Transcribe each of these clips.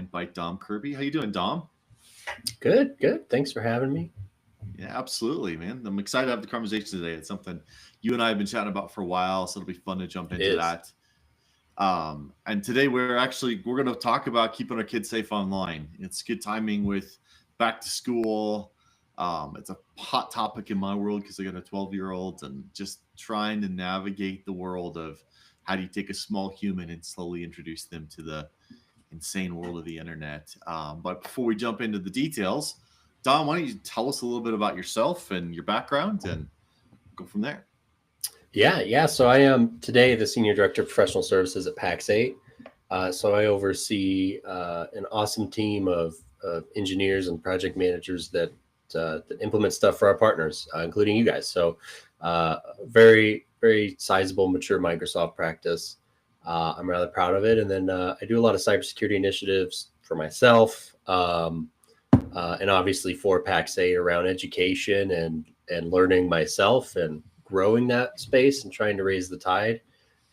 joined by Dom Kirby. How you doing, Dom? Good, good. Thanks for having me. Yeah, absolutely, man. I'm excited to have the conversation today. It's something you and I have been chatting about for a while, so it'll be fun to jump It into is. that. And today we're going to talk about keeping our kids safe online. It's good timing with back to school. It's a hot topic in my world because I got a 12-year-old and just trying to navigate the world of how do you take a small human and slowly introduce them to the insane world of the internet. But before we jump into the details, Dom, why don't you tell us a little bit about yourself and your background and go from there? Yeah. So I am today the Senior Director of Professional Services at Pax8. So I oversee an awesome team of engineers and project managers that implement stuff for our partners, including you guys. So very, very sizable, mature Microsoft practice. I'm rather proud of it. And then I do a lot of cybersecurity initiatives for myself, and obviously for Pax8 around education and learning myself and growing that space and trying to raise the tide.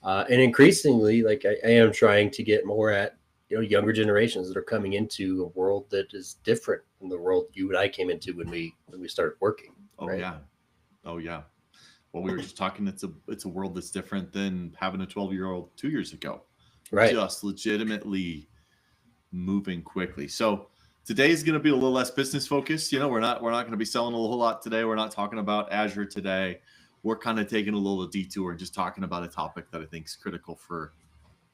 And increasingly, like I am trying to get more at younger generations that are coming into a world that is different than the world you and I came into when we started working. Oh Right? yeah, oh yeah. Well, we were just talking. It's a world that's different than having a 12-year-old 2 years ago. Right. Just legitimately moving quickly. So today is going to be a little less business focused. We're not going to be selling a whole lot today. We're not talking about Azure today. We're kind of taking a little detour and just talking about a topic that I think is critical for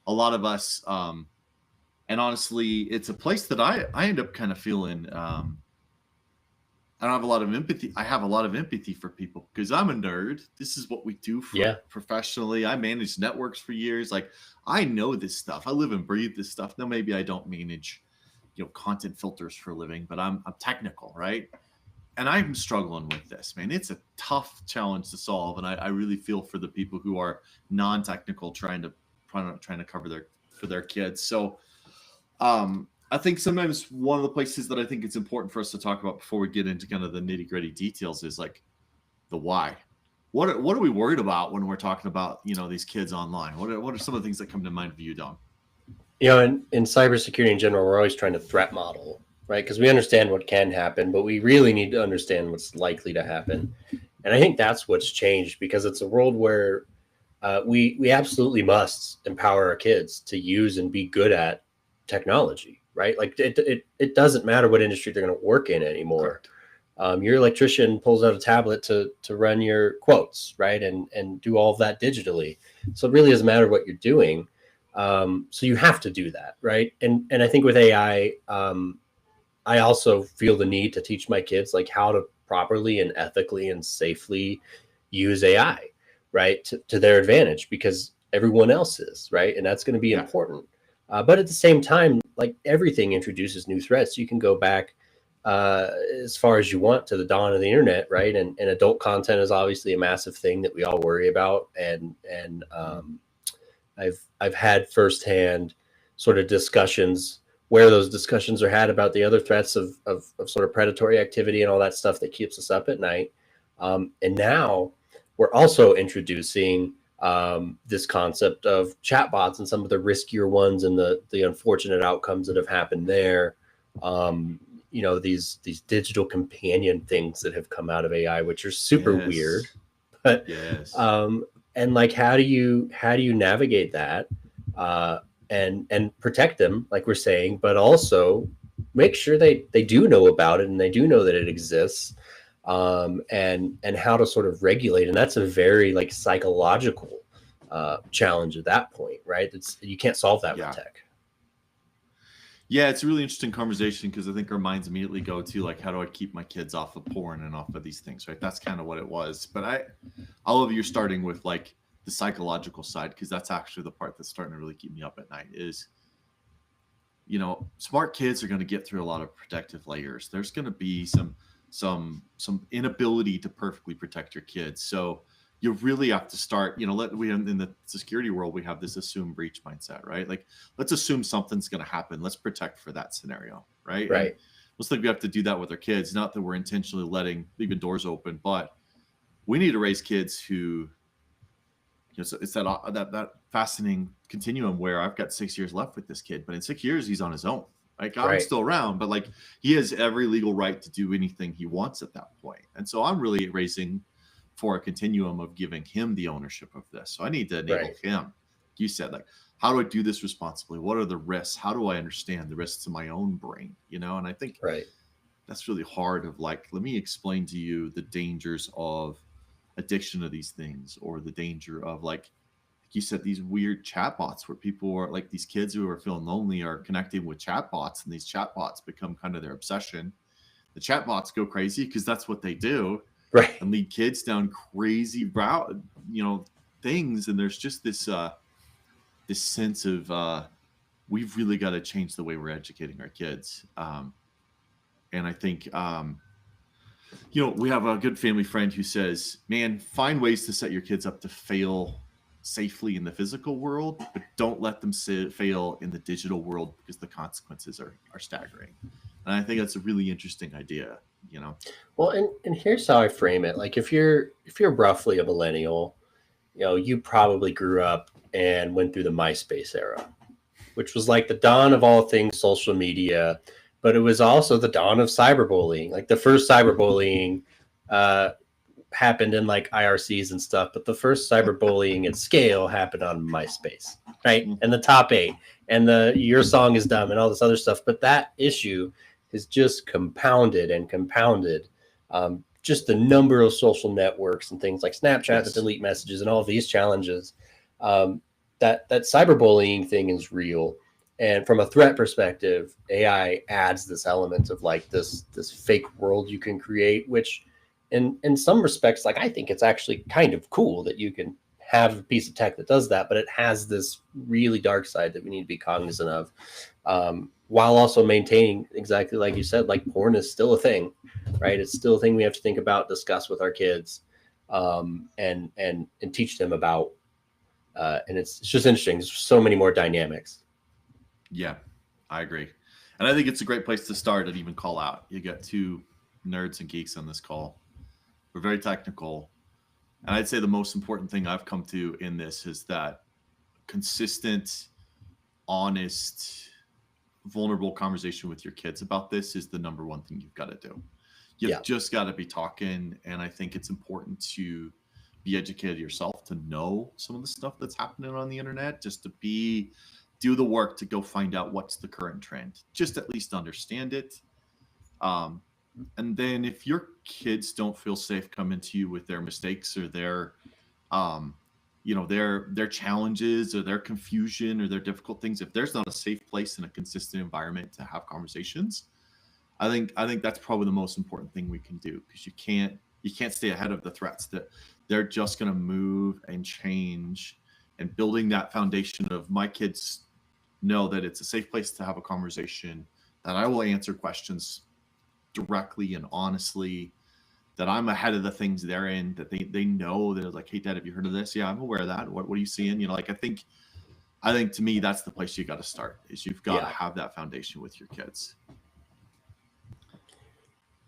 a lot of us. And honestly, it's a place that I end up kind of feeling. I don't have a lot of empathy. I have a lot of empathy for people because I'm a nerd. This is what we do Yeah. professionally. I managed networks for years. Like I know this stuff. I live and breathe this stuff. Now maybe I don't manage, content filters for a living, but I'm technical, right? And I'm struggling with this, man. It's a tough challenge to solve, and I really feel for the people who are non-technical trying to cover their kids. So I think sometimes one of the places that I think it's important for us to talk about before we get into kind of the nitty-gritty details is like the why. What are we worried about when we're talking about these kids online? What are some of the things that come to mind for you, Don? In cybersecurity in general, we're always trying to threat model, right? Because we understand what can happen, but we really need to understand what's likely to happen. And I think that's what's changed because it's a world where we absolutely must empower our kids to use and be good at technology, right? Like it doesn't matter what industry they're going to work in anymore. Your electrician pulls out a tablet to run your quotes, right? And do all of that digitally. So it really doesn't matter what you're doing. So you have to do that, right? And I think with AI, I also feel the need to teach my kids like how to properly and ethically and safely use AI, right, to their advantage because everyone else is, right? And that's going to be important. But at the same time, like everything introduces new threats. You can go back as far as you want to the dawn of the internet, right? And adult content is obviously a massive thing that we all worry about. And I've had firsthand sort of discussions where those discussions are had about the other threats of sort of predatory activity and all that stuff that keeps us up at night. And now we're also introducing this concept of chatbots and some of the riskier ones and the unfortunate outcomes that have happened there. These digital companion things that have come out of AI, which are super weird. But and like how do you navigate that and protect them, like we're saying, but also make sure they do know about it and they do know that it exists, and how to sort of regulate. And that's a very like psychological challenge at that point, right? You can't solve that with tech. Yeah, it's a really interesting conversation because I think our minds immediately go to like, how do I keep my kids off of porn and off of these things, right? That's kind of what it was. But I love you're starting with like the psychological side because that's actually the part that's starting to really keep me up at night is, smart kids are going to get through a lot of protective layers. There's going to be some inability to perfectly protect your kids. So you really have to start, in the security world, we have this assume breach mindset, right? Like, let's assume something's going to happen. Let's protect for that scenario, right? Right. And let's think we have to do that with our kids. Not that we're intentionally leaving doors open, but we need to raise kids who, so it's that fascinating continuum where I've got 6 years left with this kid, but in 6 years, he's on his own, Like I'm still around, but like he has every legal right to do anything he wants at that point. And so I'm really raising for a continuum of giving him the ownership of this. So I need to enable him. You said, like, how do I do this responsibly? What are the risks? How do I understand the risks to my own brain? You know, and I think that's really hard of like, let me explain to you the dangers of addiction to these things, or the danger of like you said, these weird chatbots where people are like, these kids who are feeling lonely are connecting with chatbots, and these chatbots become kind of their obsession. The chatbots go crazy because that's what they do, and lead kids down crazy route, things. And there's just this this sense of we've really got to change the way we're educating our kids. And I think we have a good family friend who says, man, find ways to set your kids up to fail safely in the physical world, but don't let them fail in the digital world, because the consequences are staggering. And I think that's a really interesting idea, Well, and here's how I frame it. Like if you're roughly a millennial, you probably grew up and went through the MySpace era, which was like the dawn of all things social media, but it was also the dawn of cyberbullying. Like the first cyberbullying happened in like IRCs and stuff, but the first cyberbullying at scale happened on MySpace, right? And the top 8 and the your song is dumb and all this other stuff. But that issue has just compounded and compounded. Just the number of social networks and things like Snapchat that delete messages and all of these challenges. That cyberbullying thing is real. And from a threat perspective, AI adds this element of like this fake world you can create, which in some respects, like I think it's actually kind of cool that you can have a piece of tech that does that, but it has this really dark side that we need to be cognizant of, while also maintaining, exactly like you said, like porn is still a thing, right? It's still a thing we have to think about, discuss with our kids, and teach them about. And it's just interesting. There's so many more dynamics. Yeah, I agree. And I think it's a great place to start and even call out. You got two nerds and geeks on this call. We're very technical. And I'd say the most important thing I've come to in this is that consistent, honest, vulnerable conversation with your kids about this is the number one thing you've got to do. You've just got to be talking. And I think it's important to be educated yourself, to know some of the stuff that's happening on the internet, just to do the work to go find out what's the current trend, just at least understand it. And then if your kids don't feel safe coming to you with their mistakes or their challenges or their confusion or their difficult things, if there's not a safe place and a consistent environment to have conversations, I think that's probably the most important thing we can do, because you can't stay ahead of the threats that they're just going to move and change. And building that foundation of my kids know that it's a safe place to have a conversation, that I will answer questions directly and honestly, that I'm ahead of the things they're in, that they know that, like, hey, Dad, have you heard of this? Yeah, I'm aware of that. What are you seeing? Like, I think to me, that's the place you got to start, is you've got to have that foundation with your kids.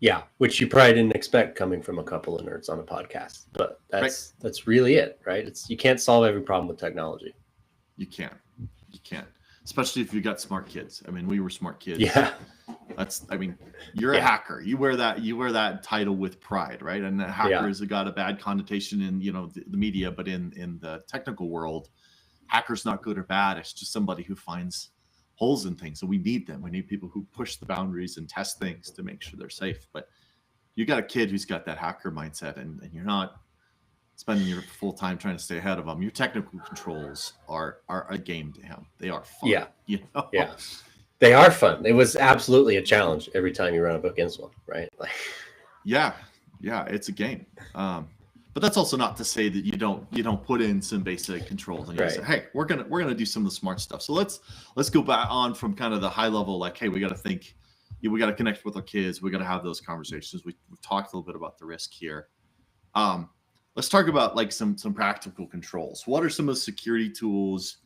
Yeah, which you probably didn't expect coming from a couple of nerds on a podcast, but that's really it, right? You can't solve every problem with technology. You can't, especially if you got smart kids. I mean, we were smart kids. Yeah, you're a hacker. You wear that title with pride, right? And that hackers have got a bad connotation in the media, but in the technical world, hackers not good or bad. It's just somebody who finds holes in things, and we need them. We need people who push the boundaries and test things to make sure they're safe. But you got a kid who's got that hacker mindset, and you're not spending your full time trying to stay ahead of them. Your technical controls are a game to him. They are fun. Yeah, they are fun. It was absolutely a challenge every time you run up against one, right? Yeah, it's a game. But that's also not to say that you don't put in some basic controls and you say, hey, we're gonna do some of the smart stuff. So let's go back on from kind of the high level, like, hey, we got to think, we got to connect with our kids, we got to have those conversations. We've talked a little bit about the risk here. Let's talk about like some practical controls. What are some of the security tools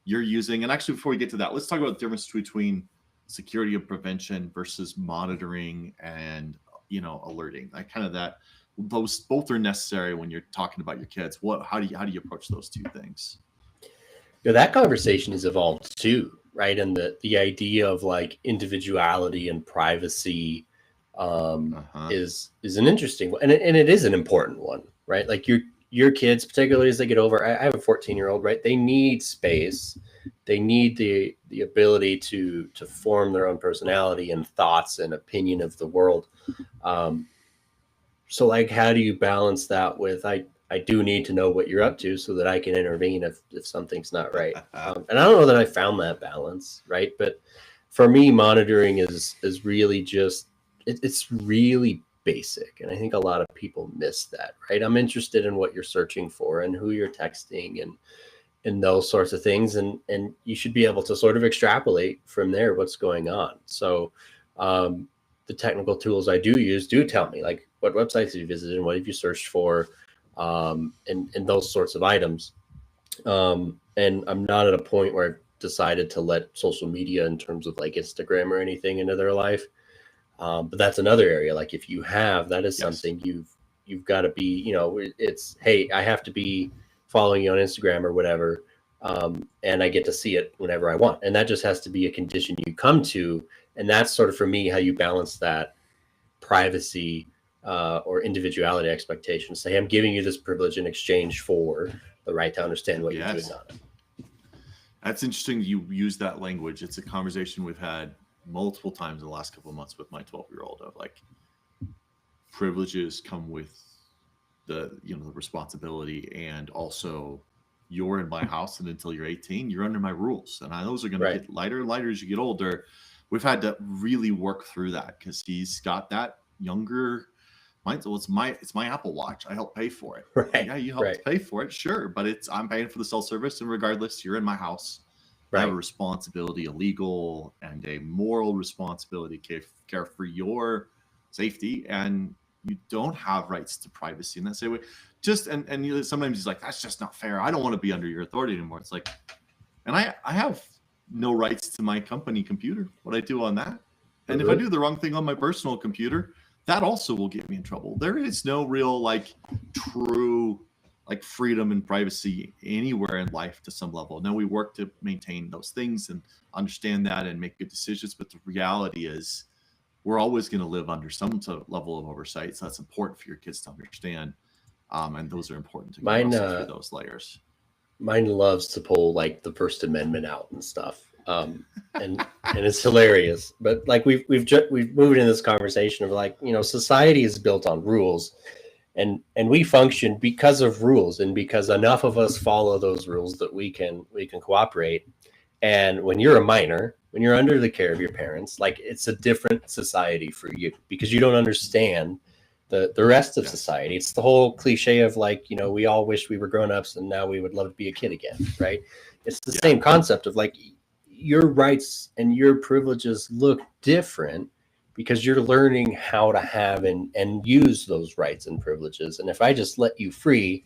you're using? And actually, before we get to that, let's talk about the difference between security and prevention versus monitoring and alerting. Like kind of that. Both are necessary when you're talking about your kids. How do you approach those two things? that conversation has evolved too, right? And the idea of like individuality and privacy is an interesting one, and it is an important one, right? Like your kids, particularly as they get over. I have a 14-year-old, right? They need space. They need the ability to form their own personality and thoughts and opinion of the world. So like, how do you balance that with I do need to know what you're up to so that I can intervene if something's not right. And I don't know that I found that balance, right? But for me, monitoring is really just, it's really basic. And I think a lot of people miss that, right? I'm interested in what you're searching for and who you're texting and those sorts of things. And you should be able to sort of extrapolate from there what's going on. So the technical tools I do use do tell me, like, what websites have you visited and what have you searched for, and those sorts of items. And I'm not at a point where I've decided to let social media in terms of like Instagram or anything into their life. But that's another area. Like if you have, that is something you've got to be, you know, it's, hey, I have to be following you on Instagram or whatever. And I get to see it whenever I want. And that just has to be a condition you come to. And that's sort of, for me, how you balance that privacy or individuality expectations. Say, I'm giving you this privilege in exchange for the right to understand what you're doing on it. That's interesting. You use that language. It's a conversation we've had multiple times in the last couple of months with my 12-year-old of like, privileges come with the, you know, the responsibility, and also you're in my house, and until you're 18, you're under my rules, and those are going to get lighter and lighter as you get older. We've had to really work through that because he's got that younger mindset. Well, it's my Apple Watch. I help pay for it. Right. Yeah, you helped pay for it, sure, but I'm paying for the cell service, and regardless, you're in my house. I have a responsibility, a legal and a moral responsibility to care for your safety, and you don't have rights to privacy in that same way. Just and you know, sometimes he's like, that's just not fair. I don't want to be under your authority anymore. It's like, and I have no rights to my company computer, what I do on that. And if I do the wrong thing on my personal computer, that also will get me in trouble. There is no real like true like freedom and privacy anywhere in life to some level. Now we work to maintain those things and understand that and make good decisions. But the reality is we're always going to live under some level of oversight. So that's important for your kids to understand. And those are important to go through those layers. Mine loves to pull like the First Amendment out and stuff. And it's hilarious, but like we've moved into this conversation of like, you know, society is built on rules, and we function because of rules, and because enough of us follow those rules that we can cooperate. And when you're a minor, when you're under the care of your parents, like it's a different society for you because you don't understand the rest of society. It's the whole cliche of like, you know, we all wish we were grown-ups and now we would love to be a kid again, right? It's the same concept of like, your rights and your privileges look different because you're learning how to have and use those rights and privileges. And if I just let you free,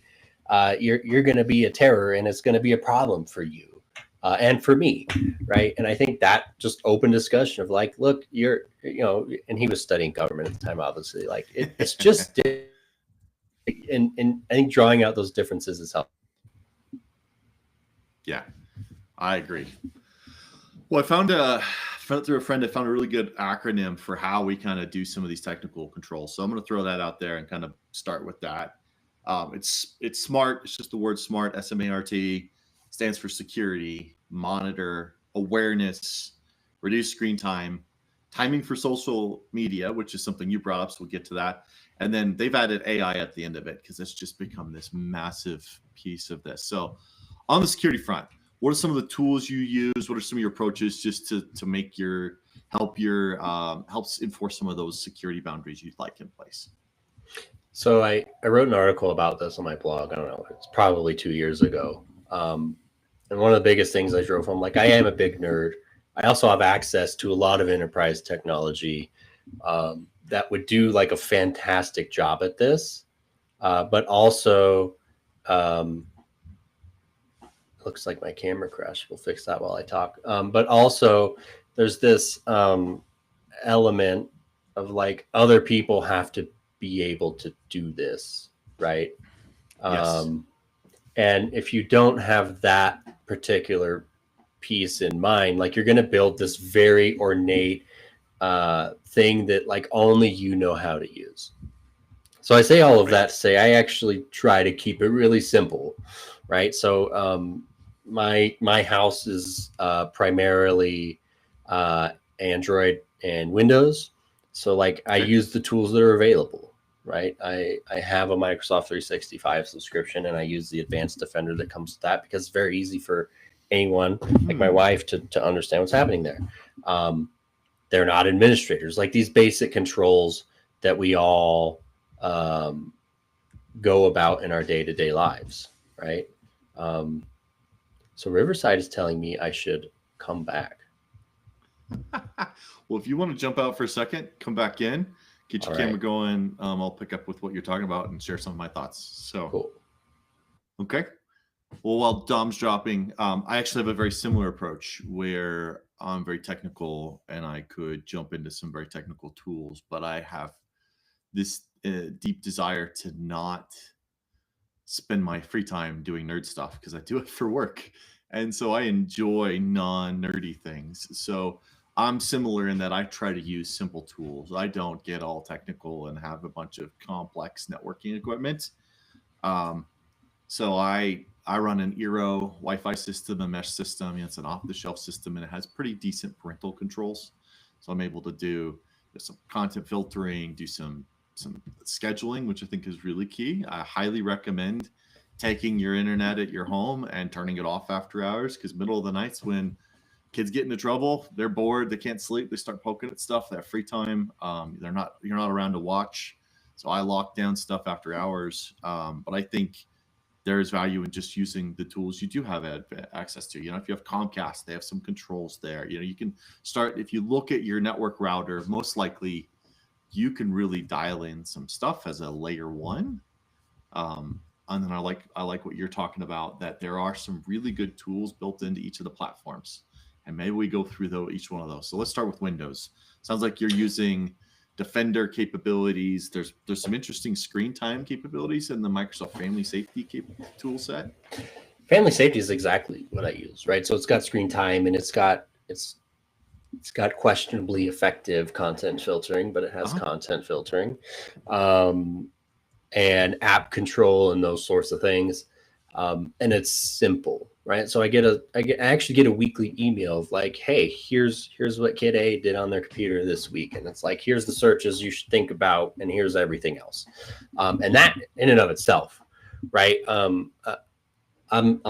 you're going to be a terror, and it's going to be a problem for you and for me, right? And I think that just open discussion of like, look, you know, and he was studying government at the time, obviously. Like it's just, and I think drawing out those differences is helpful. Yeah, I agree. Well, I found through a friend, I found a really good acronym for how we kind of do some of these technical controls. So I'm going to throw that out there and kind of start with that. It's SMART. It's just the word SMART, SMART. Stands for security, monitor, awareness, reduce screen time, timing for social media, which is something you brought up, so we'll get to that. And then they've added AI at the end of it because it's just become this massive piece of this. So on the security front, what are some of the tools you use? What are some of your approaches just to make helps enforce some of those security boundaries you'd like in place? So I wrote an article about this on my blog. I don't know, it's probably 2 years ago. And one of the biggest things I drove home, like I am a big nerd. I also have access to a lot of enterprise technology that would do like a fantastic job at this. But also, looks like my camera crashed. We'll fix that while I talk. But also there's this element of like other people have to be able to do this, right? Yes. And if you don't have that particular piece in mind, like you're going to build this very ornate thing that like only you know how to use. So I say all of that to say I actually try to keep it really simple, right? So my house is primarily Android and Windows. So like I use the tools that are available, right? I have a Microsoft 365 subscription and I use the Advanced Defender that comes with that because it's very easy for anyone like my wife to understand what's happening there. They're not administrators, like these basic controls that we all go about in our day-to-day lives, right? So Riverside is telling me I should come back. Well, if you want to jump out for a second, come back in, get your camera going. I'll pick up with what you're talking about and share some of my thoughts. So, cool. Okay. Well, while Dom's dropping, I actually have a very similar approach where I'm very technical and I could jump into some very technical tools, but I have this deep desire to not spend my free time doing nerd stuff because I do it for work. And so I enjoy non-nerdy things. So I'm similar in that I try to use simple tools. I don't get all technical and have a bunch of complex networking equipment. So I run an Eero Wi-Fi system, a mesh system. It's an off-the-shelf system, and it has pretty decent parental controls. So I'm able to do some content filtering, do some scheduling, which I think is really key. I highly recommend taking your internet at your home and turning it off after hours, because middle of the nights when kids get into trouble, they're bored, they can't sleep, they start poking at stuff. They have free time. You're not around to watch. So I lock down stuff after hours. But I think there's value in just using the tools you do have access to. If you have Comcast, they have some controls there. You can start, if you look at your network router, most likely you can really dial in some stuff as a layer one. And then I like what you're talking about, that there are some really good tools built into each of the platforms. And maybe we go through each one of those. So let's start with Windows. Sounds like you're using Defender capabilities. There's some interesting screen time capabilities in the Microsoft Family Safety tool set. Family Safety is exactly what I use, right? So it's got screen time and it's got questionably effective content filtering, but it has content filtering, and app control and those sorts of things. And it's simple, right? So I actually get a weekly email of like, hey, here's what kid A did on their computer this week. And it's like, here's the searches you should think about, and here's everything else. And that in and of itself, right? I'm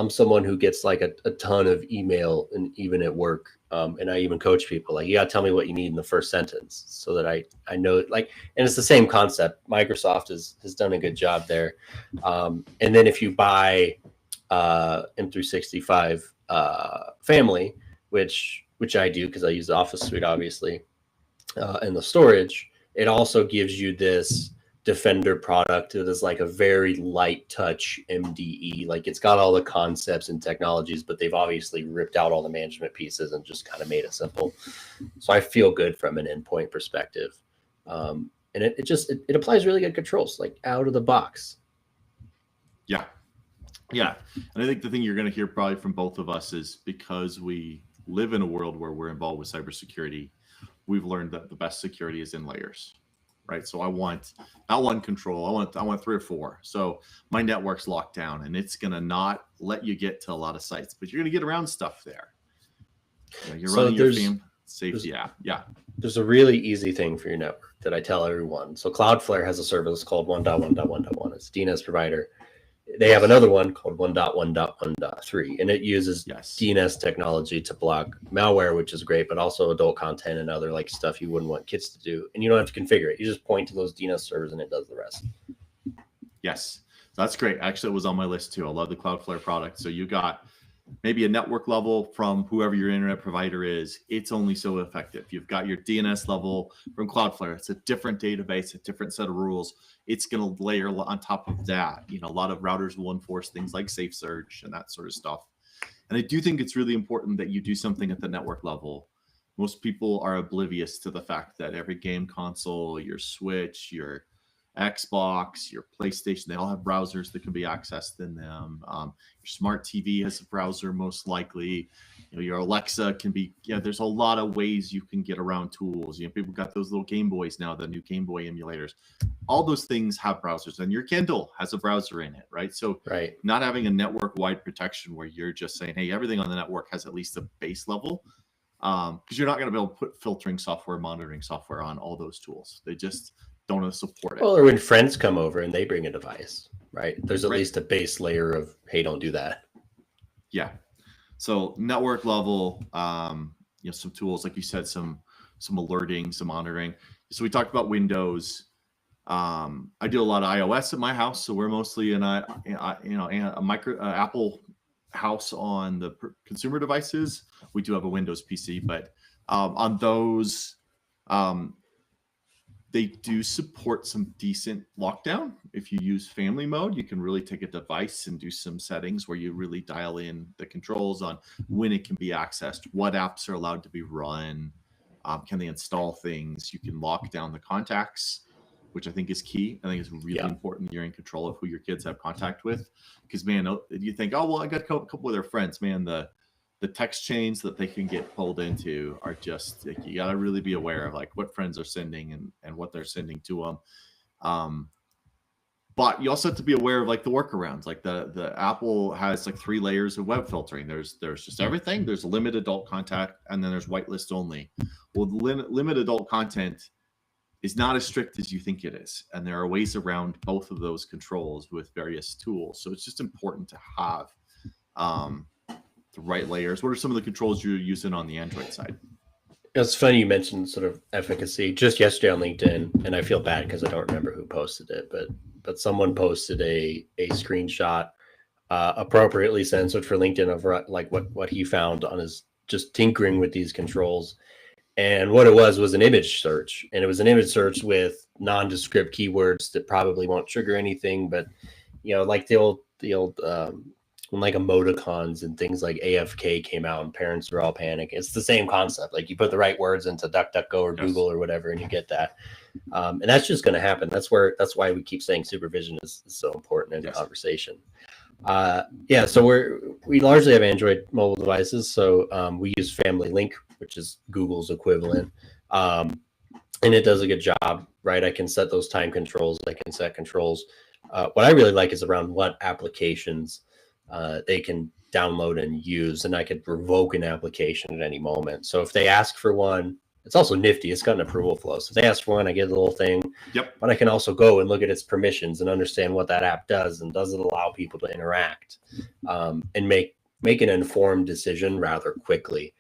someone who gets like a ton of email, and even at work, and I even coach people like, you gotta tell me what you need in the first sentence so that I know, like, and it's the same concept. Microsoft has done a good job there. And then if you buy M365 Family, which I do because I use the Office Suite, obviously, and the storage, it also gives you this Defender product that is like a very light touch MDE. Like, it's got all the concepts and technologies, but they've obviously ripped out all the management pieces and just kind of made it simple. So I feel good from an endpoint perspective. And it applies really good controls, like out of the box. Yeah. And I think the thing you're going to hear probably from both of us is, because we live in a world where we're involved with cybersecurity, we've learned that the best security is in layers. Right. So I want not one control. I want 3 or 4. So my network's locked down, and it's going to not let you get to a lot of sites, but you're going to get around stuff there. You're running your safety app. Yeah. There's a really easy thing for your network that I tell everyone. So Cloudflare has a service called 1.1.1.1. It's a DNS provider. They have another one called 1.1.1.3, and it uses DNS technology to block malware, which is great, but also adult content and other like stuff you wouldn't want kids to do. And you don't have to configure it. You just point to those DNS servers and it does the rest. Yes, that's great. Actually, it was on my list too. I love the Cloudflare product. So you got maybe a network level from whoever your internet provider is. It's only so effective. You've got your DNS level from Cloudflare. It's a different database, a different set of rules. It's going to layer on top of that. A lot of routers will enforce things like safe search and that sort of stuff. And I do think it's really important that you do something at the network level. Most people are oblivious to the fact that every game console, your Switch, your Xbox, your PlayStation, they all have browsers that can be accessed in them. Your smart TV has a browser, most likely. Your Alexa can be, there's a lot of ways you can get around tools. People got those little Game Boys now, the new Game Boy emulators. All those things have browsers, and your Kindle has a browser in it, right? So not having a network-wide protection where you're just saying, hey, everything on the network has at least a base level, because you're not going to be able to put filtering software, monitoring software on all those tools. They just don't support it. Well, or when friends come over and they bring a device, right? There's at least a base layer of, hey, don't do that. Yeah. So network level, some tools, like you said, some alerting, some monitoring. So we talked about Windows. I do a lot of iOS at my house, so we're mostly in a Apple house on the consumer devices. We do have a Windows PC, but on those, they do support some decent lockdown. If you use family mode, you can really take a device and do some settings where you really dial in the controls on when it can be accessed, what apps are allowed to be run, can they install things. You can lock down the contacts, which I think is key. I think it's really important you're in control of who your kids have contact with. Because, man, you think, oh, well, I got a couple of their friends. Man, the text chains that they can get pulled into are just, like, you got to really be aware of like what friends are sending and what they're sending to them. But you also have to be aware of like the workarounds. Like the Apple has like 3 layers of web filtering. There's just everything. There's limit adult content, and then there's whitelist only. Well, limit adult content is not as strict as you think it is. And there are ways around both of those controls with various tools. So it's just important to have the right layers. What are some of the controls you're using on the Android side? It's funny you mentioned sort of efficacy. Just yesterday on LinkedIn, and I feel bad because I don't remember who posted it, but someone posted a screenshot appropriately censored for LinkedIn of like what he found on his just tinkering with these controls. And what it was an image search, and it was an image search with nondescript keywords that probably won't trigger anything, but like the old when like emoticons and things like AFK came out and parents were all panicking. It's the same concept. Like you put the right words into DuckDuckGo or Google or whatever, and you get that. And that's just going to happen. That's why we keep saying supervision is so important in conversation. So we largely have Android mobile devices. So we use Family Link, which is Google's equivalent. And it does a good job, right? I can set those time controls. I can set controls. What I really like is around what applications they can download and use, and I could revoke an application at any moment. So if they ask for one, it's also nifty. It's got an approval flow. So if they ask for one, I get a little thing. But I can also go and look at its permissions and understand what that app does, and does it allow people to interact and make an informed decision rather quickly,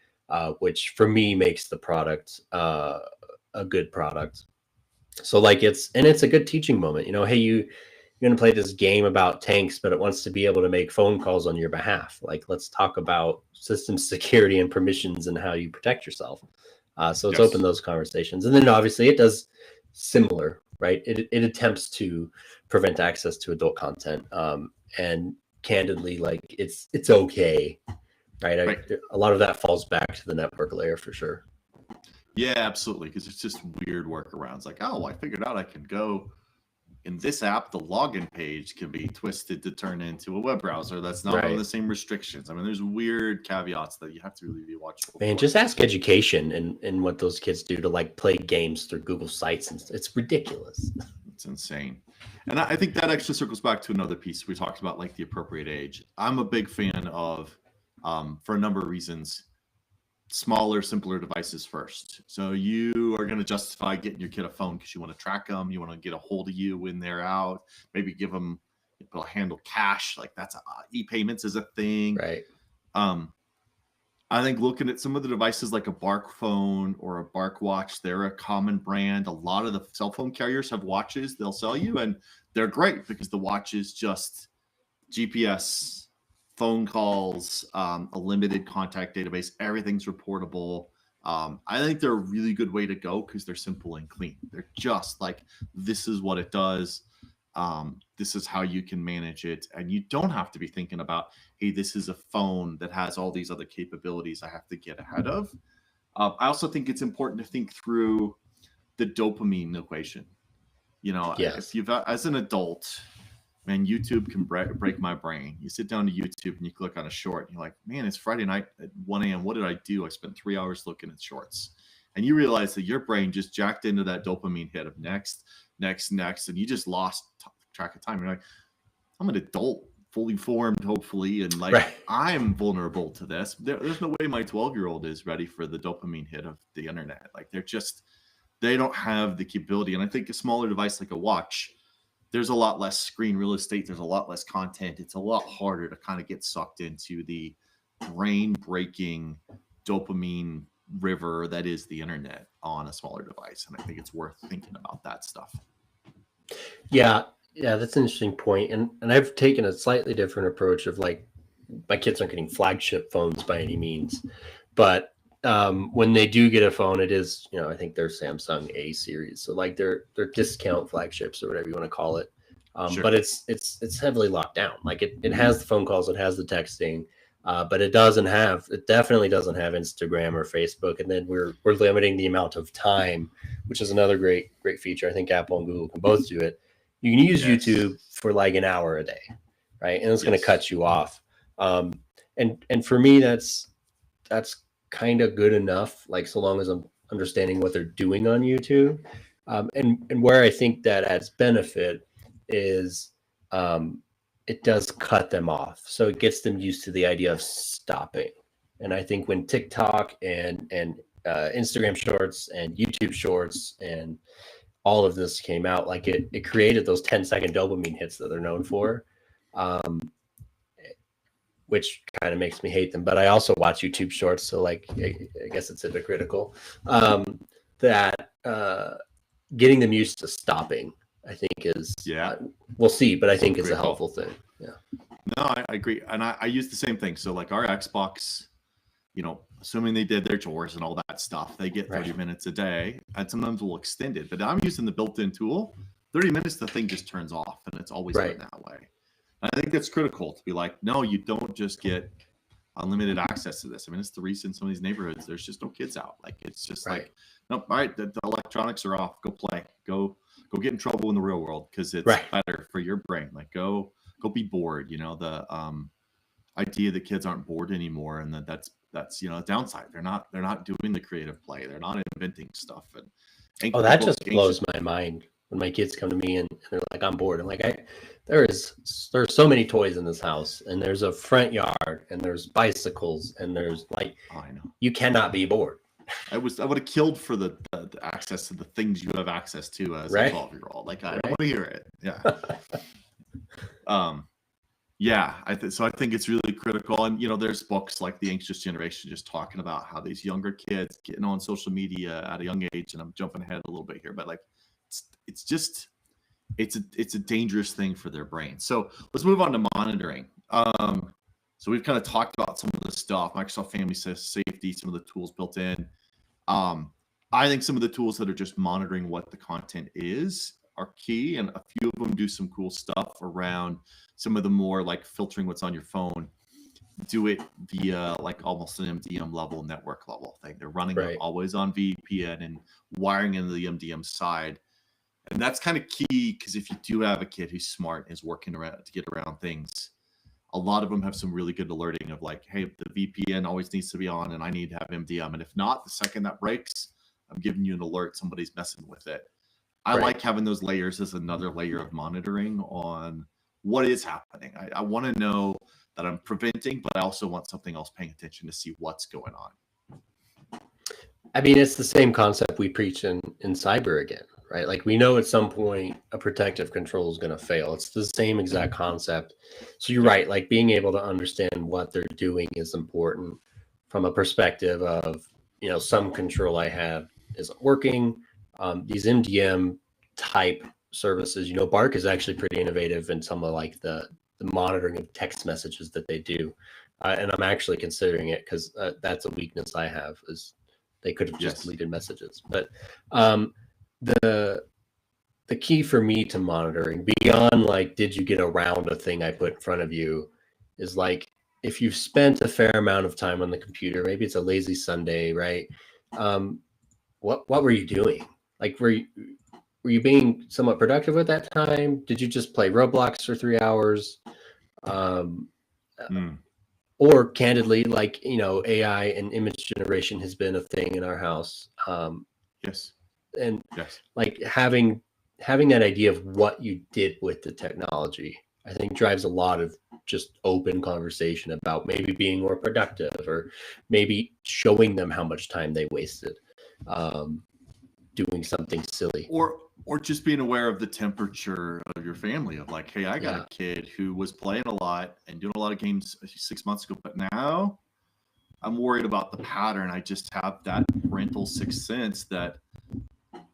which for me makes the product a good product. So like it's a good teaching moment. Hey, you're going to play this game about tanks, but it wants to be able to make phone calls on your behalf. Like, let's talk about system security and permissions and how you protect yourself. So it's open those conversations. And then obviously it does similar, right? It attempts to prevent access to adult content. And candidly, like it's okay, right? A lot of that falls back to the network layer for sure. Yeah, absolutely. Because it's just weird workarounds. Like, oh, I figured out I can go in this app, the login page can be twisted to turn into a web browser that's not on the same restrictions. I mean, there's weird caveats that you have to really be watchful for. Just ask education and what those kids do to like play games through Google Sites. And it's ridiculous. It's insane. And I think that actually circles back to another piece we talked about, like the appropriate age. I'm a big fan of, for a number of reasons, smaller, simpler devices first. So you are going to justify getting your kid a phone because you want to track them. You want to get a hold of you when they're out. Maybe give them, handle cash. Like that's e-payments is a thing. Right. I think looking at some of the devices like a Bark phone or a Bark watch, they're a common brand. A lot of the cell phone carriers have watches they'll sell you, and they're great because the watch is just GPS, phone calls, a limited contact database. Everything's reportable. I think they're a really good way to go because they're simple and clean. They're just like, this is what it does. This is how you can manage it. And you don't have to be thinking about, hey, this is a phone that has all these other capabilities I have to get ahead of. I also think it's important to think through the dopamine equation. You know, Yes. if you've as an adult, man, YouTube can break my brain. You sit down to YouTube and you click on a short, and you're like, man, it's Friday night at 1 a.m. What did I do? I spent 3 hours looking at shorts. And you realize that your brain just jacked into that dopamine hit of next, and you just lost track of time. You're like, I'm an adult, fully formed, hopefully, and like Right. I'm vulnerable to this. There's no way my 12-year-old is ready for the dopamine hit of the internet. Like they don't have the capability. And I think a smaller device like a watch, there's a lot less screen real estate. There's a lot less content. It's a lot harder to kind of get sucked into the brain breaking dopamine river that is the internet on a smaller device. And I think it's worth thinking about that stuff. Yeah, that's an interesting point. And I've taken a slightly different approach of like, my kids aren't getting flagship phones by any means, but when they do get a phone, it is, I think they're Samsung A series. So like they're discount flagships or whatever you want to call it. Sure. But it's heavily locked down. Like it has the phone calls, it has the texting, but it definitely doesn't have Instagram or Facebook. And then we're limiting the amount of time, which is another great feature. I think Apple and Google can both do it. You can use YouTube for like an hour a day, right? And it's going to cut you off. And for me, that's kind of good enough. Like so long as I'm understanding what they're doing on YouTube, and where I think that adds benefit is it does cut them off. So it gets them used to the idea of stopping. And I think when TikTok and Instagram Shorts and YouTube Shorts and all of this came out, like it created those 10-second dopamine hits that they're known for, which kind of makes me hate them. But I also watch YouTube Shorts, so like I guess it's hypocritical. That getting them used to stopping, I think is we'll see, but I think it's a helpful thing. Yeah. No, I agree, and I use the same thing. So like our Xbox, assuming they did their chores and all that stuff, they get 30 minutes a day, and sometimes we'll extend it. But I'm using the built-in tool. 30 minutes, the thing just turns off, and it's always been that way. And I think that's critical to be like, no, you don't just get unlimited access to this. I mean, it's the reason some of these neighborhoods, there's just no kids out. Like, it's just like, nope, all right, the electronics are off. Go play. Go get in trouble in the real world because it's better for your brain. Like, go be bored. The idea that kids aren't bored anymore, and that's a downside. They're not doing the creative play. They're not inventing stuff. And that just blows my mind when my kids come to me and they're like, I'm bored. I'm like, there's so many toys in this house, and there's a front yard, and there's bicycles, and there's like, I know, you cannot be bored. I would have killed for the access to the things you have access to as a 12-year-old. Like, I don't want to hear it. Yeah. So I think it's really critical. And, there's books like The Anxious Generation just talking about how these younger kids getting on social media at a young age. And I'm jumping ahead a little bit here, but like, it's a dangerous thing for their brain. So let's move on to monitoring. So we've kind of talked about some of the stuff, Microsoft Family Safety, some of the tools built in. I think some of the tools that are just monitoring what the content is are key, and a few of them do some cool stuff around some of the more like filtering what's on your phone. Do it via like almost an MDM level, network level thing. They're running always on VPN and wiring into the MDM side. And that's kind of key because if you do have a kid who's smart and is working around to get around things, a lot of them have some really good alerting of like, hey, the VPN always needs to be on and I need to have MDM. And if not, the second that breaks, I'm giving you an alert. Somebody's messing with it. I like having those layers as another layer of monitoring on what is happening. I want to know that I'm preventing, but I also want something else paying attention to see what's going on. I mean, it's the same concept we preach in cyber again, right? Like, we know at some point a protective control is going to fail. It's the same exact concept. So you're right. Like, being able to understand what they're doing is important from a perspective of, some control I have isn't working. These MDM type services, Bark is actually pretty innovative in some of like the monitoring of text messages that they do. And I'm actually considering it because that's a weakness I have, is they could have just deleted messages. But the key for me to monitoring, beyond like, did you get around a thing I put in front of you, is like, if you've spent a fair amount of time on the computer, maybe it's a lazy Sunday, right? What were you doing? Like, were you being somewhat productive at that time? Did you just play Roblox for 3 hours? Mm. Or candidly, like, AI and image generation has been a thing in our house. Yes. And Yes. like having that idea of what you did with the technology, I think drives a lot of just open conversation about maybe being more productive or maybe showing them how much time they wasted doing something silly. Or just being aware of the temperature of your family of like, hey, I got Yeah. a kid who was playing a lot and doing a lot of games 6 months ago, but now I'm worried about the pattern. I just have that parental sixth sense that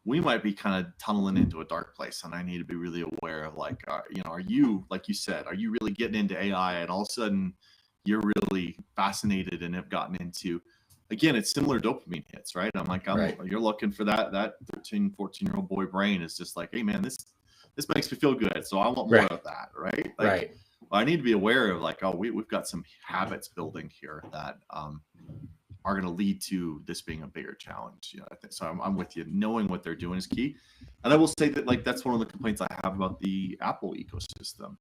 we might be kind of tunneling into a dark place, and I need to be really aware of like, are you, like you said, are you really getting into AI, and all of a sudden you're really fascinated and have gotten into, again, it's similar dopamine hits, right? I'm like, Right. you're looking for that 13, 14-year-old boy brain is just like, hey man, this makes me feel good, so I want more Right. of that, right? Like, Right. well, I need to be aware of like, oh, we've got some habits building here that are going to lead to this being a bigger challenge. I think so. I'm with you. Knowing what they're doing is key. And I will say that like that's one of the complaints I have about the Apple ecosystem.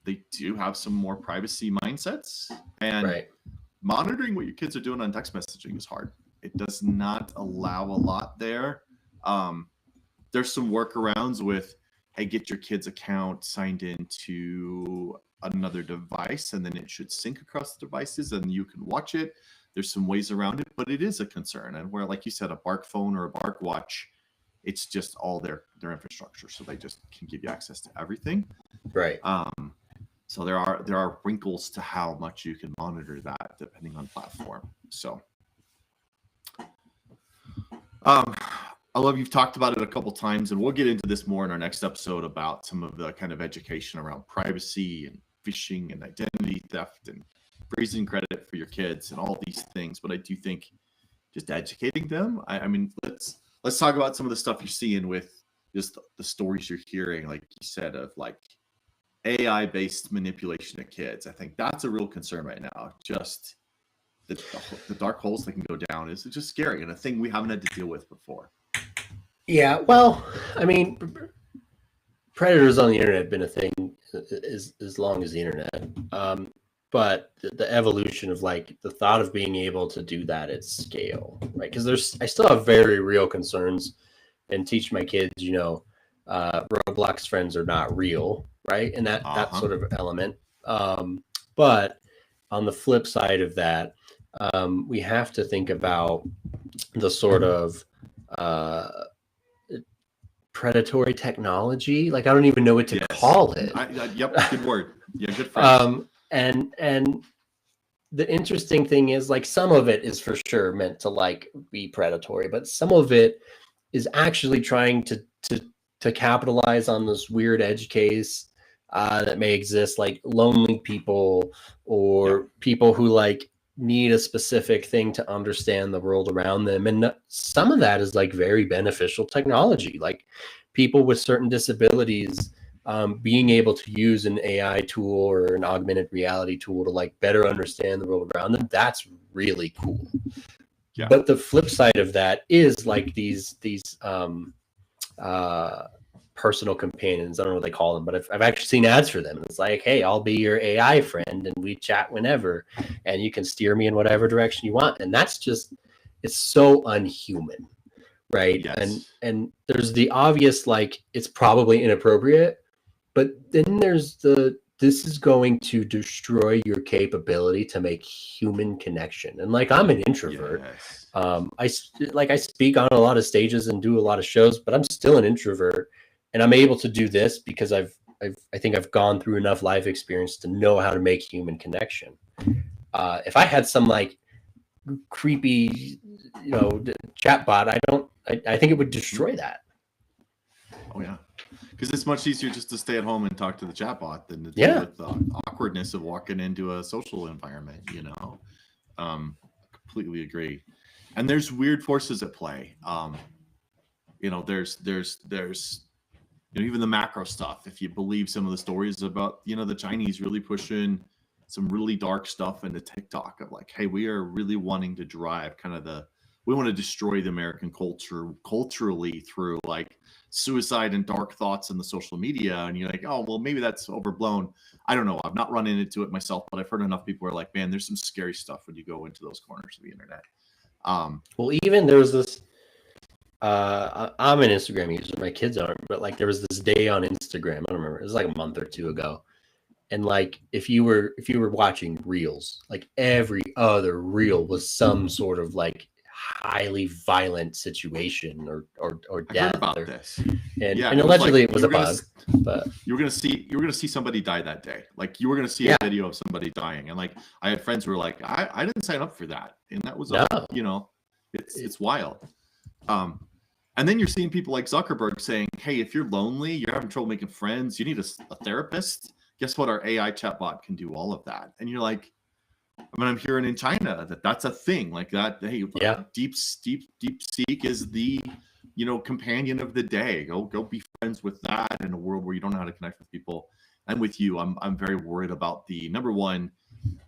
They do have some more privacy mindsets, and Right. monitoring what your kids are doing on text messaging is hard. It does not allow a lot there. There's some workarounds with, hey, get your kid's account signed into another device, and then it should sync across the devices, and you can watch it. There's some ways around it, but it is a concern. And where, like you said, a Bark phone or a Bark watch, it's just all their infrastructure, so they just can give you access to everything. Right. So there are wrinkles to how much you can monitor that depending on platform. So, I love you've talked about it a couple times, and we'll get into this more in our next episode about some of the kind of education around privacy and phishing and identity theft and freezing credit for your kids and all these things. But I do think just educating them. I mean, let's talk about some of the stuff you're seeing with just the stories you're hearing, like you said, of like AI-based manipulation of kids. I think that's a real concern right now. Just the dark holes that can go down is just scary and a thing we haven't had to deal with before. Yeah. Well, I mean, predators on the internet have been a thing as long as the internet. But the evolution of like the thought of being able to do that at scale, right? Because I still have very real concerns, and teach my kids, Roblox friends are not real, right? And that sort of element. But on the flip side of that, we have to think about the sort of predatory technology. Like, I don't even know what to call it. Yep, good word. Yeah, good phrase. And the interesting thing is, like, some of it is for sure meant to like be predatory, but some of it is actually trying to capitalize on this weird edge case that may exist, like lonely people or people who like need a specific thing to understand the world around them. And some of that is like very beneficial technology, like people with certain disabilities being able to use an AI tool or an augmented reality tool to like better understand the world around them. That's really cool. Yeah. But the flip side of that is like these personal companions. I don't know what they call them, but I've actually seen ads for them. And it's like, hey, I'll be your AI friend and we chat whenever, and you can steer me in whatever direction you want. And that's just, it's so unhuman, right? Yes. And there's the obvious, like, it's probably inappropriate, but then there's this is going to destroy your capability to make human connection. And like, I'm an introvert. Yes. I speak on a lot of stages and do a lot of shows, but I'm still an introvert, and I'm able to do this because I think I've gone through enough life experience to know how to make human connection. If I had some like creepy, chatbot, I think it would destroy that. Oh yeah. Because it's much easier just to stay at home and talk to the chatbot than to deal with the awkwardness of walking into a social environment, completely agree. And there's weird forces at play. There's even the macro stuff. If you believe some of the stories about, the Chinese really pushing some really dark stuff into TikTok of like, hey, we are really wanting to drive kind of the we want to destroy the American culture culturally through like suicide and dark thoughts in the social media. And you're like, oh, well, maybe that's overblown. I don't know. I've not run into it myself, but I've heard enough people are like, man, there's some scary stuff when you go into those corners of the internet. Well, even there was this, I'm an Instagram user, my kids aren't, but like there was this day on Instagram, I don't remember, it was like a month or two ago. And like if you were watching reels, like every other reel was some sort of like highly violent situation or death. I heard about this. And allegedly it was a bug, but you were gonna see somebody die that day. Like you were gonna see a video of somebody dying, and like I had friends who were like, I didn't sign up for that, and that was it's wild. And then you're seeing people like Zuckerberg saying, hey, if you're lonely, you're having trouble making friends, you need a therapist. Guess what? Our AI chatbot can do all of that. And you're like, I mean, I'm hearing in China that's a thing like that. Hey, DeepSeek is the companion of the day. Go be friends with that in a world where you don't know how to connect with people. And with you, I'm very worried about the number one,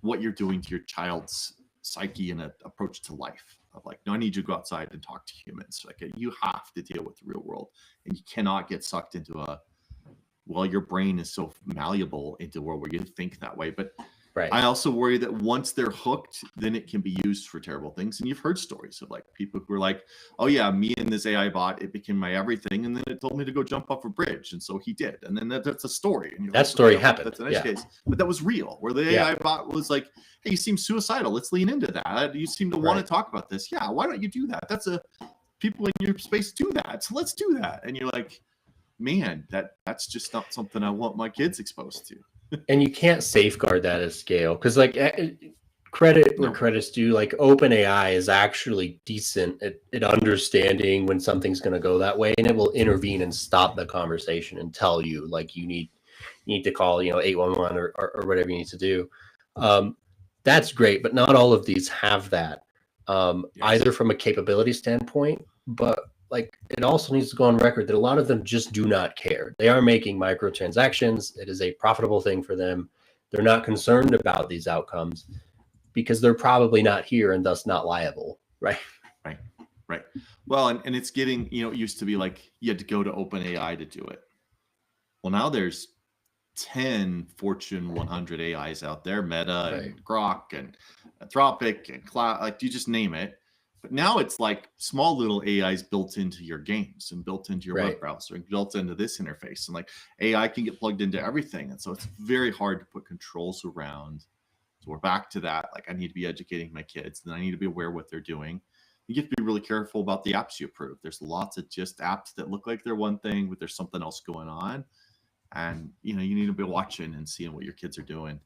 what you're doing to your child's psyche and approach to life. Of like, no, I need you to go outside and talk to humans. Like you have to deal with the real world, and you cannot get sucked into your brain is so malleable into a world where you think that way. But right. I also worry that once they're hooked, then it can be used for terrible things. And you've heard stories of like people who were like, oh yeah, me and this AI bot, it became my everything. And then it told me to go jump off a bridge. And so he did. And then that's a story. And that story happened. That's an edge case. But that was real, where the AI bot was like, hey, you seem suicidal. Let's lean into that. You seem to want to talk about this. Yeah, why don't you do that? People in your space do that. So let's do that. And you're like, man, that's just not something I want my kids exposed to. And you can't safeguard that at scale because like credit where credit's due, like OpenAI is actually decent at understanding when something's going to go that way, and it will intervene and stop the conversation and tell you like you need to call 811 or whatever you need to do. That's great, but not all of these have that either from a capability standpoint, but like it also needs to go on record that a lot of them just do not care. They are making microtransactions. It is a profitable thing for them. They're not concerned about these outcomes because they're probably not here and thus not liable. Right. Well, and it's getting, it used to be like you had to go to OpenAI to do it. Well, now there's 10 Fortune 100 AIs out there, Meta and Grok and Anthropic and Cloud, like you just name it. But now it's like small little AIs built into your games and built into your web browser and built into this interface. And like AI can get plugged into everything. And so it's very hard to put controls around. So we're back to that. Like I need to be educating my kids and I need to be aware of what they're doing. You have to be really careful about the apps you approve. There's lots of just apps that look like they're one thing, but there's something else going on. And, you need to be watching and seeing what your kids are doing.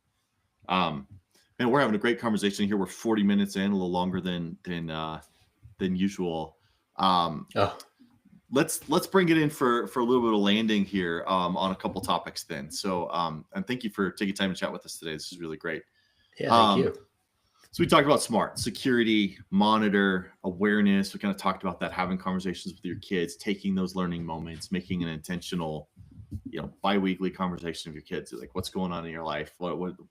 And we're having a great conversation here. We're 40 minutes in, a little longer than usual. Let's bring it in for a little bit of landing here on a couple topics then. So and thank you for taking time to chat with us today. This is really great. Yeah, thank you. So we talked about smart security, monitor, awareness. We kind of talked about that, having conversations with your kids, taking those learning moments, making an intentional bi-weekly conversation with your kids, like what's going on in your life.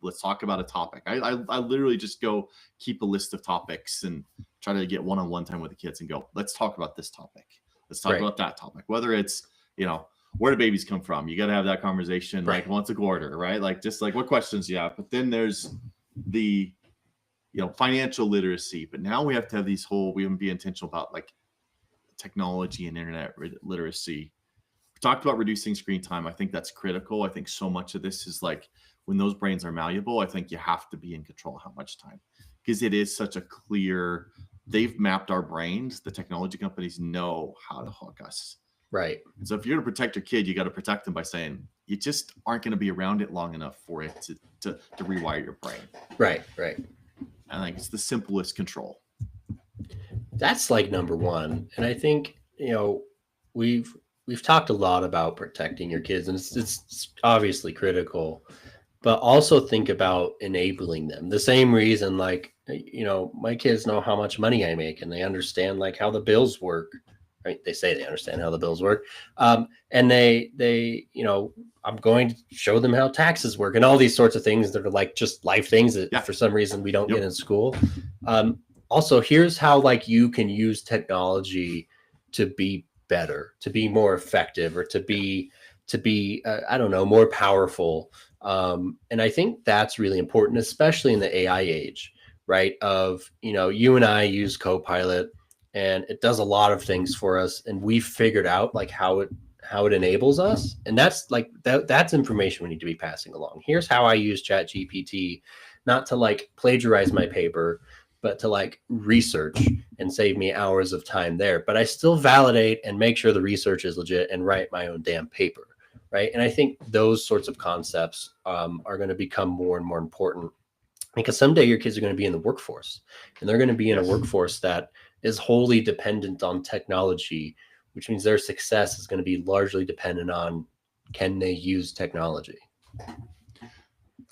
Let's talk about a topic. I literally just go keep a list of topics and try to get one-on-one time with the kids and go, let's talk about this topic. Let's talk about that topic. Whether it's, where do babies come from? You got to have that conversation like once a quarter, right? Like just like what questions you have. But then there's the, financial literacy. But now we have to have we have to be intentional about like technology and internet literacy. Talked about reducing screen time. I think that's critical. I think so much of this is like when those brains are malleable, I think you have to be in control of how much time, because it is such a clear, they've mapped our brains. The technology companies know how to hook us. Right. And so if you're going to protect your kid, you got to protect them by saying you just aren't going to be around it long enough for it to rewire your brain. Right. I think it's the simplest control. That's like number one. And I think, we've talked a lot about protecting your kids, and it's obviously critical, but also think about enabling them. The same reason, like, my kids know how much money I make and they understand like how the bills work, right? They say they understand how the bills work. And they, I'm going to show them how taxes work and all these sorts of things that are like just life things that for some reason we don't get in school. Also, here's how like you can use technology to be better, to be more effective, or to be I don't know, more powerful. And I think that's really important, especially in the AI age, right? Of, you know, you and I use Copilot, and it does a lot of things for us, and we've figured out like how it enables us, and that's like that's information we need to be passing along. Here's how I use Chat GPT, not to like plagiarize my paper, but to like research and save me hours of time there. But I still validate and make sure the research is legit and write my own damn paper, right? And I think those sorts of concepts are going to become more and more important, because someday your kids are going to be in the workforce, and they're going to be in a workforce that is wholly dependent on technology, which means their success is going to be largely dependent on, can they use technology?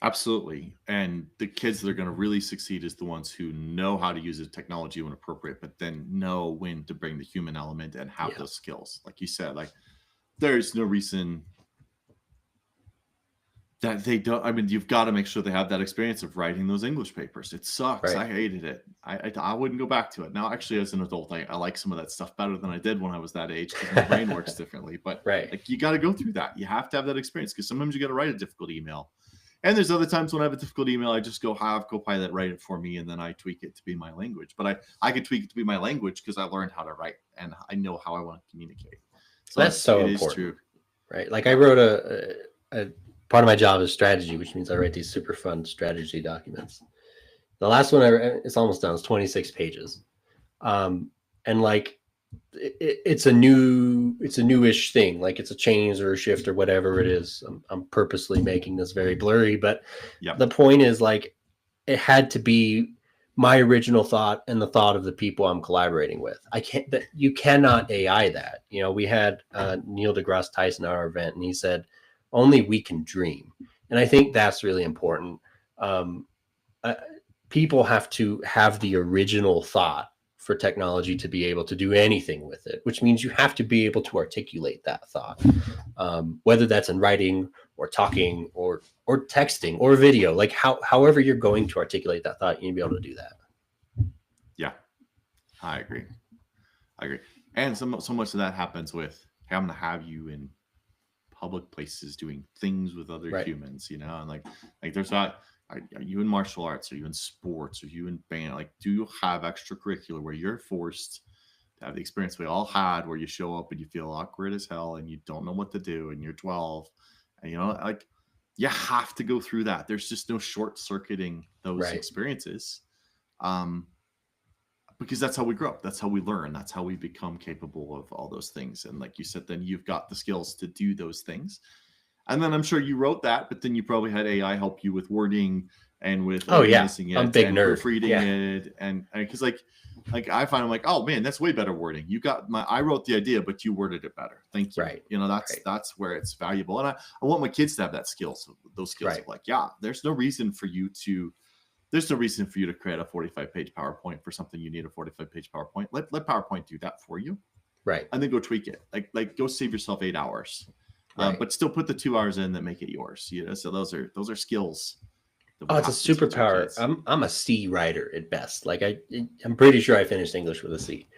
Absolutely. And the kids that are going to really succeed is the ones who know how to use the technology when appropriate, but then know when to bring the human element and have those skills. Like you said, like there's no reason that they don't. I mean, you've got to make sure they have that experience of writing those English papers. It sucks. Right. I hated it. I wouldn't go back to it. Now, actually, as an adult, I like some of that stuff better than I did when I was that age, because my brain works differently. But Right. like, you got to go through that. You have to have that experience, because sometimes you got to write a difficult email. And there's other times when I have a difficult email, I just go have Copilot write it for me, and then I tweak it to be my language. But I could tweak it to be my language because I learned how to write and I know how I want to communicate. So that's so important. Is true. Right. Like I wrote a part of my job is strategy, which means I write these super fun strategy documents. The last one it's almost done. It's 26 pages. And like it's a newish thing. Like it's a change or a shift or whatever it is. I'm purposely making this very blurry, but the point is like it had to be my original thought and the thought of the people I'm collaborating with. You cannot AI that. You know, we had Neil deGrasse Tyson at our event, and he said, only we can dream. And I think that's really important. People have to have the original thought for technology to be able to do anything with it, which means you have to be able to articulate that thought, whether that's in writing or talking or texting or video, like however you're going to articulate that thought, you need to be able to do that. Yeah, I agree. And so much of that happens with, hey, I'm going to have you in public places doing things with other humans, you know, and like there's not, are you in martial arts? Are you in sports? Are you in band? Like, do you have extracurricular where you're forced to have the experience we all had, where you show up and you feel awkward as hell and you don't know what to do and you're 12, and you know, like you have to go through that. There's just no short circuiting those experiences, because that's how we grow up. That's how we learn. That's how we become capable of all those things. And like you said, then you've got the skills to do those things. And then I'm sure you wrote that, but then you probably had AI help you with wording and with organizing it, I'm a big and nerd. Proofreading it, and because like I find, I'm like, oh man, that's way better wording. You got I wrote the idea, but you worded it better. Thank you. Right. You know, that's where it's valuable, and I want my kids to have that skills, those skills of like, yeah, there's no reason for you to create a 45-page PowerPoint for something you need a 45-page PowerPoint. Let PowerPoint do that for you, right? And then go tweak it. Like go save yourself 8 hours. But still put the 2 hours in that make it yours. You know, so those are skills. Oh, it's a superpower. I'm a C writer at best. Like I'm pretty sure I finished English with a C,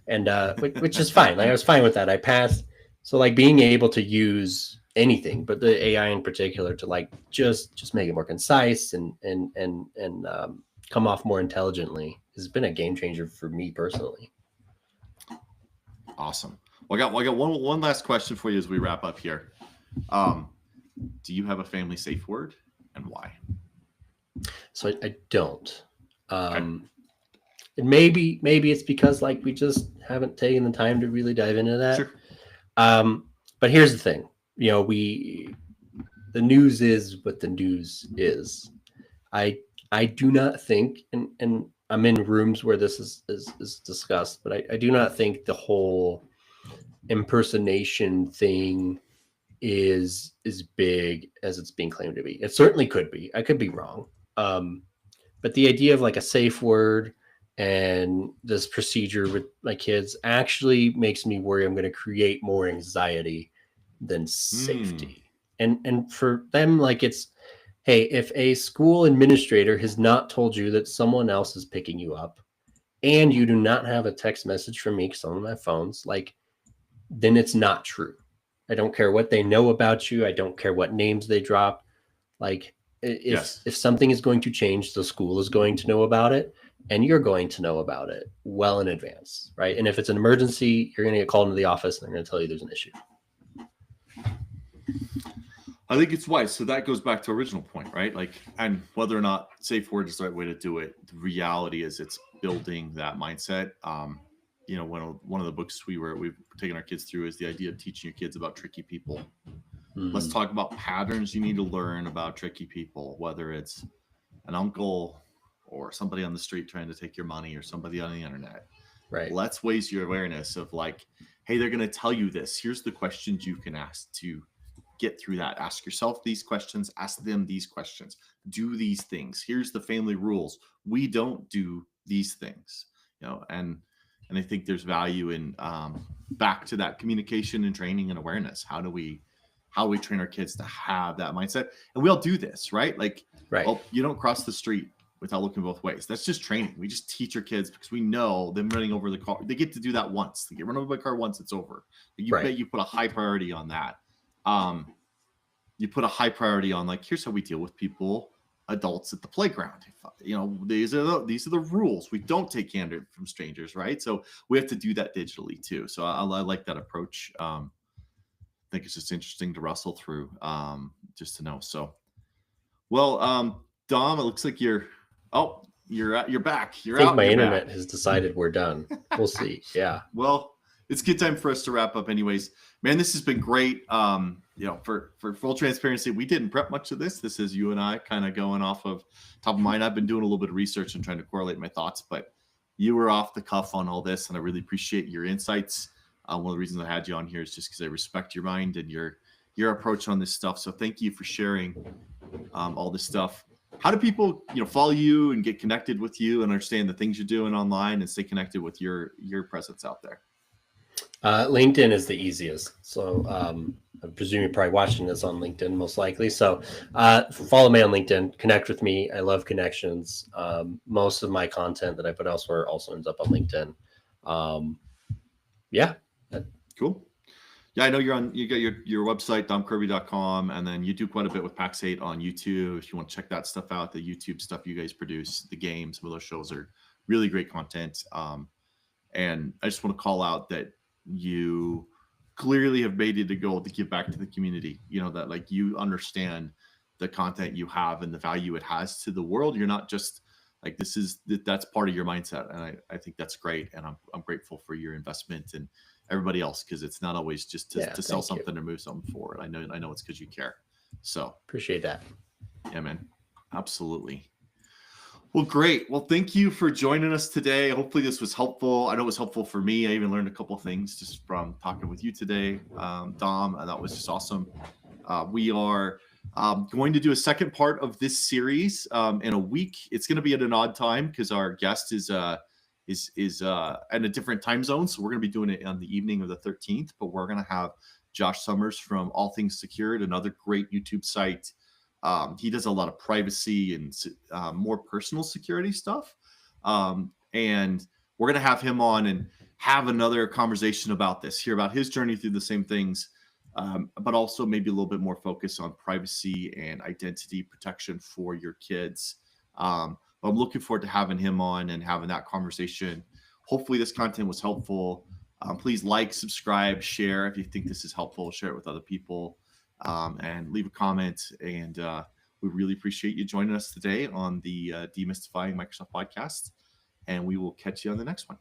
and which is fine. Like I was fine with that. I passed. So like being able to use anything, but the AI in particular, to like just make it more concise and come off more intelligently has been a game changer for me personally. Awesome. Well, I got one last question for you as we wrap up here. Do you have a family safe word, and why? So I don't. And maybe it's because like we just haven't taken the time to really dive into that. Sure. But here's the thing. You know, the news is what the news is. I do not think, and I'm in rooms where this is discussed, but I do not think the whole impersonation thing is as big as it's being claimed to be. It certainly could be. I could be wrong. But the idea of like a safe word and this procedure with my kids actually makes me worry I'm going to create more anxiety than safety. And for them, like it's, hey, if a school administrator has not told you that someone else is picking you up and you do not have a text message from me, because some of my phones, like, then it's not true. I don't care what they know about you. I don't care what names they drop. Like, if something is going to change, the school is going to know about it, and you're going to know about it well in advance, right? And if it's an emergency, you're going to get called into the office, and they're going to tell you there's an issue. I think it's wise. So that goes back to original point, right? Like, and whether or not safe word is the right way to do it, the reality is it's building that mindset. You know, one of the books we've taken our kids through is the idea of teaching your kids about tricky people. Let's talk about patterns you need to learn about tricky people, whether it's an uncle or somebody on the street trying to take your money or somebody on the internet. Right. Let's raise your awareness of like, hey, they're going to tell you this. Here's the questions you can ask to get through that. Ask yourself these questions, ask them these questions, do these things. Here's the family rules. We don't do these things, you know, and I think there's value in back to that communication and training and awareness. How we train our kids to have that mindset. And we all do this, right? Like, right. Well, you don't cross the street without looking both ways. That's just training. We just teach our kids because we know them running over the car. They get to do that once. They get run over by a car once, it's over. You put a high priority on that. You put a high priority on, like, here's how we deal with people, adults at the playground. You know, these are the rules. We don't take candy from strangers, right? So we have to do that digitally too. So I like that approach. I think it's just interesting to wrestle through, just to know. So, well, Dom, it looks like you're back. You're I think out. My internet has decided we're done. We'll see. Yeah. Well, it's a good time for us to wrap up anyways. Man, this has been great. You know, for full transparency, we didn't prep much of this. This is you and I kind of going off of top of mind. I've been doing a little bit of research and trying to correlate my thoughts, but you were off the cuff on all this, and I really appreciate your insights. One of the reasons I had you on here is just because I respect your mind and your approach on this stuff. So thank you for sharing all this stuff. How do people, you know, follow you and get connected with you and understand the things you're doing online and stay connected with your presence out there? LinkedIn is the easiest. So I presume you're probably watching this on LinkedIn most likely. So follow me on LinkedIn, connect with me. I love connections. Most of my content that I put elsewhere also ends up on LinkedIn. Yeah. Cool. Yeah, I know you got your website, domkirby.com, and then you do quite a bit with Pax8 on YouTube. If you want to check that stuff out, the YouTube stuff you guys produce, the games, some of those shows are really great content. And I just want to call out that you clearly have made it a goal to give back to the community. You know, that like you understand the content you have and the value it has to the world. You're not just like, that's part of your mindset. And I think that's great. And I'm grateful for your investment and everybody else, because it's not always just to sell something or move something forward. I know it's because you care. So appreciate that. Yeah, man. Absolutely. Well, great. Well, thank you for joining us today. Hopefully this was helpful. I know it was helpful for me. I even learned a couple of things just from talking with you today, Dom. That was just awesome. We are going to do a second part of this series in a week. It's going to be at an odd time because our guest is in a different time zone. So we're going to be doing it on the evening of the 13th, but we're going to have Josh Summers from All Things Secured, another great YouTube site. He does a lot of privacy and more personal security stuff. And we're going to have him on and have another conversation about this, hear about his journey through the same things, but also maybe a little bit more focus on privacy and identity protection for your kids. But I'm looking forward to having him on and having that conversation. Hopefully this content was helpful. Please like, subscribe, share if you think this is helpful, share it with other people. And leave a comment. And we really appreciate you joining us today on the Demystifying Microsoft podcast. And we will catch you on the next one.